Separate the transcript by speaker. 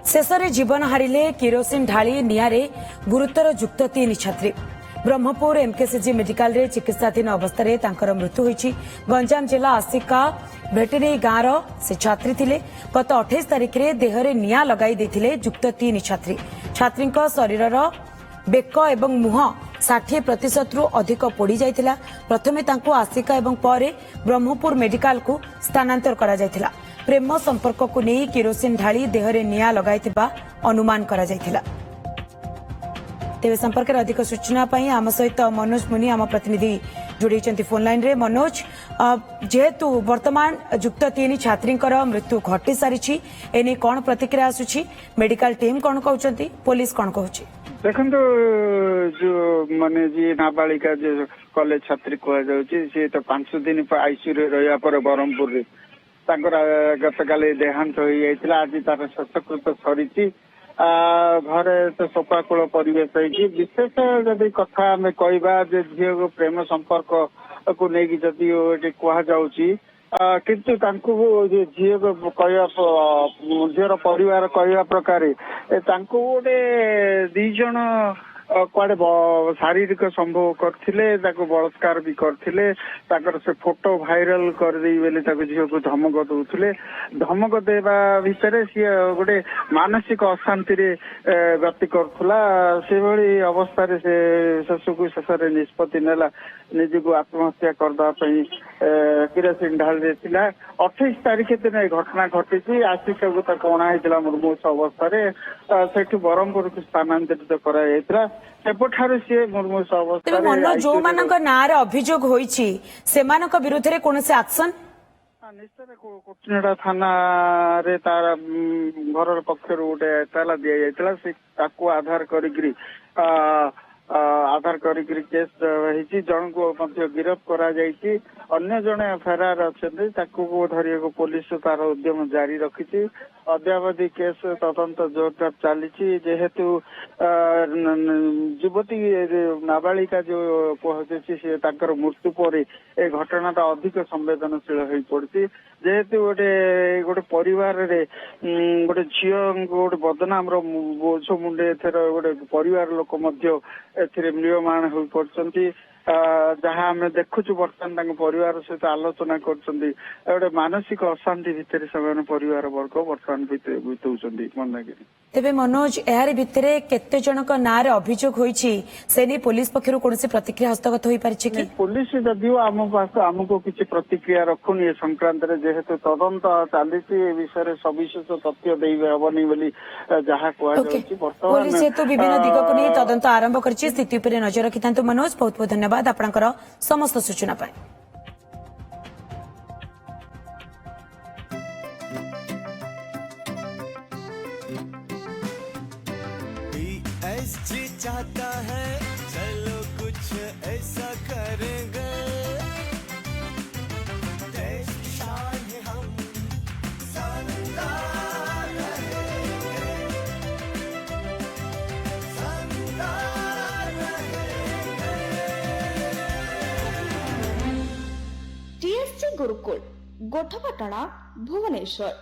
Speaker 1: शेषे जीवन हारिले किरोसिन ढाली निआरे गुरुतर युक्त 3 छात्री। ब्रह्मपुर एमकेसीजी मेडिकल रे चिकित्साधीन अवस्था तांकर मृत्यु होईछि। गंजाम जिला आसिका भेटेरी गाँवर से छात्री थिले। गत 28 तारिख रे देहरे निआ लगाई देथिले युक्त 3 छात्री। छात्री शरीरर बेक एवं मुह 60% रु अधिक पोड़ी जाइथिला। प्रथमे तांको आसिका एवं परे ब्रह्मपुर मेडिकल को स्थानांतर करा जाइथिला। प्रेम संपर्क को नहीं किरोसिन ढाली देहरे निआ लगाइथिबा अनुमान करा जाइथिला। तेरे संपर्क में अधिक सूचना पाई आम सहित मनोज मुनि आम प्रतिनिधि जोड़ी फोन लाइन रे। मनोज, जेहेतु वर्तमान युक्त 3 छात्री मृत्यु घटी सारी एने कौन प्रतिक्रिया आसुची? मेडिकल टीम कौन कहउचंती, पुलिस कौन कहउची?
Speaker 2: देखंतु जो माने जी नाबालिका जो कॉलेज छात्री कह जाउची से तो 5 दिन आईसीयू रे रहिया पर बरहमपुर रे तांकर गतकाली देहांत हो जाइतिला। आज तार शस्त्रकृत सरीची घरे तो शोकाकुल परिवेश होगी। विशेष जदि कथा आम कहवा झील को प्रेम संपर्क को लेकिन जदि कह जाऊँगी किंतु झील को कह झीर परिवार कहवा प्रकार गोटे 2 जन कुआडे शारीरिक संभव करथिले, बलात्कार भी करथिले। से फोटो भाइराल कर देई बेले झील को धमक दउथिले। धमक देवा भितर सी गोटे मानसिक अशांति रे गति करथुला। से भली अवस्था रे से शशु शेष निष्पत्ति नेला निज को आत्महत्या करदा पई किरोसिन ढाल देथिला। 28 तारिख दिन घटना घटी। आसिका को कोणा हेतिला मुर्मूष अवस्था रे सेठु बरहमपुर को स्थानांतरित करा जायतिला। मुर्मूष अवस्था
Speaker 1: मनोज जो मानक नारे अभियोग होईछि सेमानक विरुद्ध रे कोनसे एक्शन?
Speaker 2: निश्चय कोटिनेडा थाना रे तार घर पक्षर गोटे एतला दिया जायतिला। से ताको आधार करिकरी केस रही जन को गिरफ करा जायछि। अन्य जने फेरार अछन्ति ताको धरिया को पुलिस तार उद्यम जारी रखिछि। अद्यावधि केस तदंत जोरदार चली। जेहेतु युवती नाबालिका जो कहते मृत्यु पर ए घटनाटा अधिक संवेदनशील हो पड़ी। जेहेतु गोटे परिवार रे गोटे झील गोटे बदनाम बोझ मुंडे गोटे परिवार लोक म्रियमाण हो पड़ती। जहाँ आम देखुचु बर्तमान परिवार सहित आलोचना कर मानसिक अशांति भितर से परिवार वर्ग बर्तमान बीतौଛନ୍ତି मंदागिरी।
Speaker 1: तेबे मनोज यार भितरे केते जनक नारे अभियोग होईछि सेनी पुलिस पक्षरु कोनसे प्रतिक्रिया हस्तगत होई परिछि कि?
Speaker 2: पुलिस जदियो आम पास आमको किसी प्रतिक्रिया रखुनी ए संक्रांत रे जेहेतु तदंत चलीछि ए विषय सविशेष तथ्य देइबे हबनी बोली जहाँ कह जाउछि। वर्तमान
Speaker 1: पुलिस हेतु विभिन्न दिग को नहीं तदंत आरंभ करछि। स्थिति पर नजर रखिथांतु मनोज। बहुत बहुत धन्यवाद आपनकर समस्त सूचना पाए।
Speaker 3: जी चाहता है चलो कुछ ऐसा करेंगे, देश की शान है हम संदार रहेंगे, संदार रहेंगे।
Speaker 4: टीएससी गुरुकुल गोठपाटଣା भुवनेश्वर।